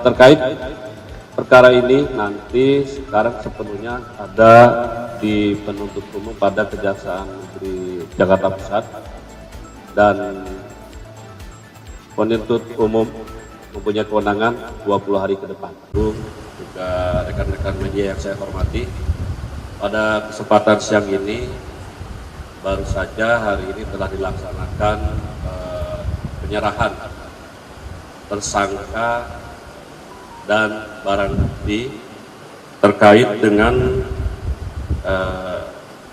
Terkait perkara ini nanti sekarang sepenuhnya ada di penuntut umum pada Kejaksaan Negeri Jakarta Pusat, dan penuntut umum mempunyai kewenangan 20 hari ke depan. Juga rekan-rekan media yang saya hormati, pada kesempatan siang ini baru saja hari ini telah dilaksanakan penyerahan tersangka dan barang bukti terkait dengan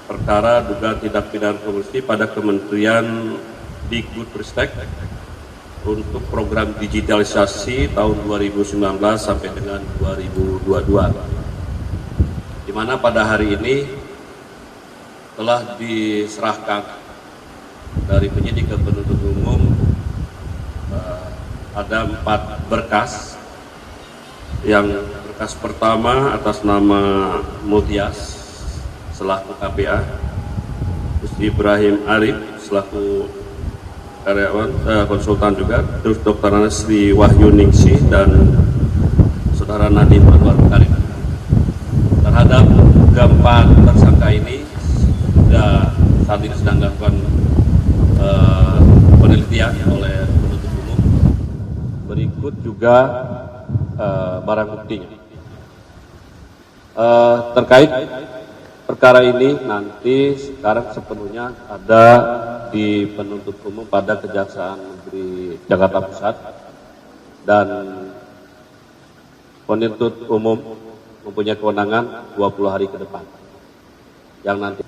perkara dugaan tindak pidana korupsi pada Kementerian Dikbudristek untuk program digitalisasi tahun 2019 sampai dengan 2022, di mana pada hari ini telah diserahkan dari penyidik ke penuntut umum ada 4 berkas. Yang berkas pertama atas nama Mutias selaku KPA, terus Ibrahim Arif selaku karyawan konsultan juga, terus Dr. Nasri Wahyu Ningsih dan Saudara Nadiem Anwar Karim. Terhadap keempat tersangka ini sudah saat ini sedang dilakukan penelitian oleh penuntut umum. Berikut juga barang buktinya. Terkait perkara ini nanti sekarang sepenuhnya ada di penuntut umum pada Kejaksaan Negeri Jakarta Pusat, dan penuntut umum mempunyai kewenangan 20 hari ke depan. Yang nanti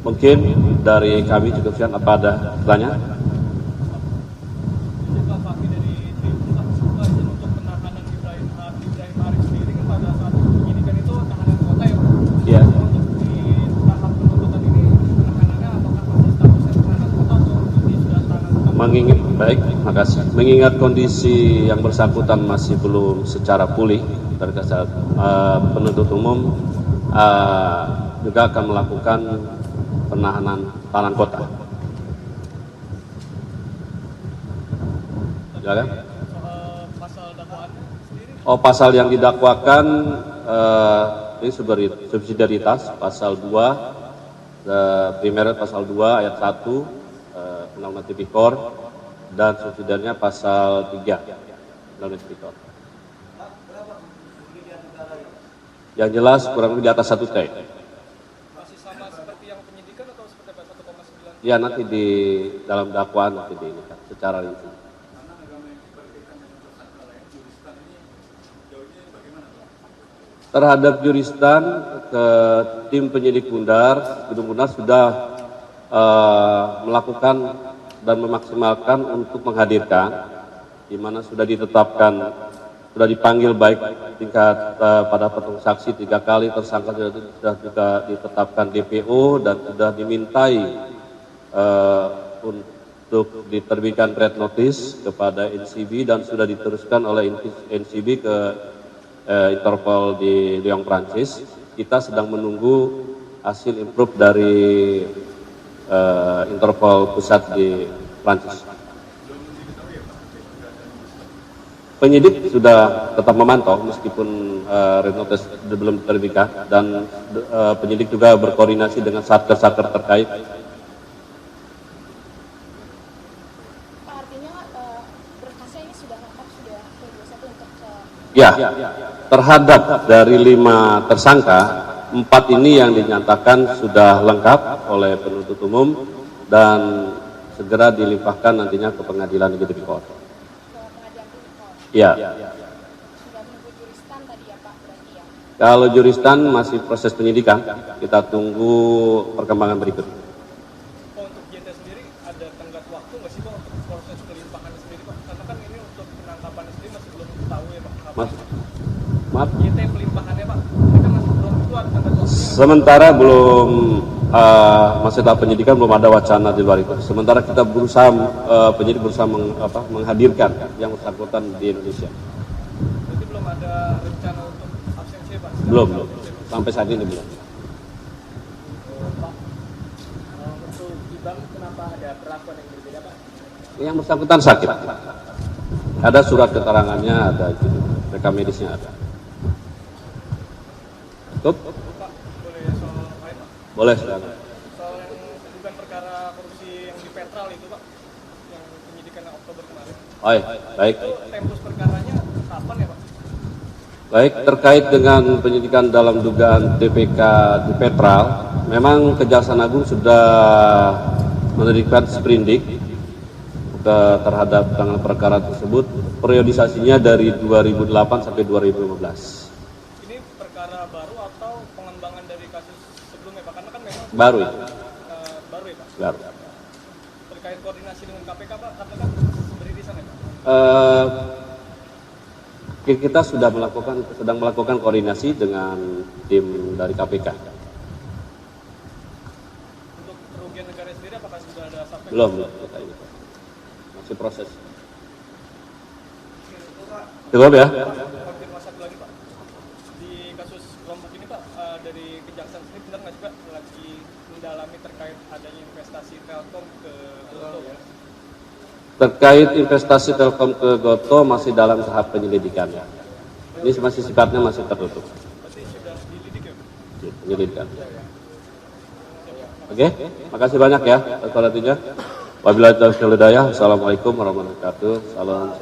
mungkin dari kami cukup sekian. Apa ada pertanyaan? Ya. Mengingat kondisi yang bersangkutan masih belum secara pulih, penuntut umum juga akan melakukan penahanan tahanan kota. Silakan. Pasal yang didakwakan ini subsidiaritas pasal 2, primer pasal 2 ayat 1 Undang-Undang Tipikor, dan subsidiarnya pasal 3 Undang-Undang Tipikor. Yang jelas kurang lebih di atas 1 T. Masih sama seperti yang penyidikan atau seperti apa, 1,9? Ya, nanti di dalam dakwaan nanti diinginkan secara rinci. Terhadap juristan, ke tim penyidik Gedung Bundar sudah melakukan dan memaksimalkan untuk menghadirkan, di mana sudah ditetapkan, sudah dipanggil baik tingkat pada petung saksi 3 kali, tersangka sudah juga ditetapkan DPO, dan sudah dimintai untuk diterbitkan red notice kepada NCB, dan sudah diteruskan oleh NCB ke Interpol di Lyon, Prancis. Kita sedang menunggu hasil improve dari Interpol pusat di Prancis. Penyidik sudah tetap memantau meskipun red notice belum diterbitkan, dan penyidik juga berkoordinasi dengan satker-satker terkait. Pak, artinya berkasnya ini sudah lengkap, sudah P21 untuk Ya, terhadap dari 5 tersangka, 4 ini yang dinyatakan sudah lengkap oleh penuntut umum dan segera dilimpahkan nantinya ke Pengadilan Negeri Tipikor. ke pengadilan Tipikor. Ya. Sudah menunggu juristan tadi ya Pak, berarti ya? Kalau juristan masih proses penyidikan, kita tunggu perkembangan berikut. Untuk JT sendiri ada tenggat waktu nggak sih Pak untuk proses pelimpahan sendiri Pak? Karena kan ini untuk penangkapan sendiri masih belum tahu ya Pak. Maaf. JT pelimpahannya Pak, ini kan masih belum, itu ada tenggat waktu. Sementara belum masih tahap penyidikan, belum ada wacana di luar itu. Sementara kita berusaha penyidik berusaha menghadirkan yang bersangkutan di Indonesia. Berarti belum ada rencana untuk absensi Pak? Belum. Sampai saat ini belum. Pak, untuk Ibang kenapa ada perlakuan yang berbeda Pak? Yang bersangkutan sakit. Ada surat keterangannya, ada itu, rekam medisnya ada. Cukup? Pak, boleh soal lain Pak? Boleh, silakan. Soal yang bukan perkara korupsi yang di Petral itu Pak, yang penyidikan Oktober kemarin. Baik. Itu tempus perkaranya kapan ya Pak? Baik, terkait dengan penyidikan dalam dugaan TPK di Petral, memang Kejaksaan Agung sudah menerbitkan sprindik terhadap penanganan perkara tersebut. Periodisasinya dari 2008 sampai 2015. Ini perkara baru atau pengembangan dari kasus sebelumnya Pak? Karena kan memang Baru itu. baru ya Pak? Baru. Terkait koordinasi dengan KPK Pak, karena kan beririsan ya Pak? Kita sedang melakukan koordinasi dengan tim dari KPK. Untuk kerugian negara sendiri apakah sudah ada sampai? Belum. Masih proses. Cukup ya? Konfirmasi satu lagi Pak, di kasus kelompok ini Pak, dari Kejaksaan sendiri benar nggak sih Pak lagi mendalami terkait adanya investasi Telkom ke Goto ya? Terkait investasi Telkom ke Goto masih dalam tahap penyelidikan. Ini masih sifatnya masih tertutup. Berarti sudah dilidik ya? Penyelidikan. Oke, makasih banyak ya atas perhatiannya. Wabillahi taufiq wal hidayah. Assalamualaikum warahmatullahi wabarakatuh. Salam.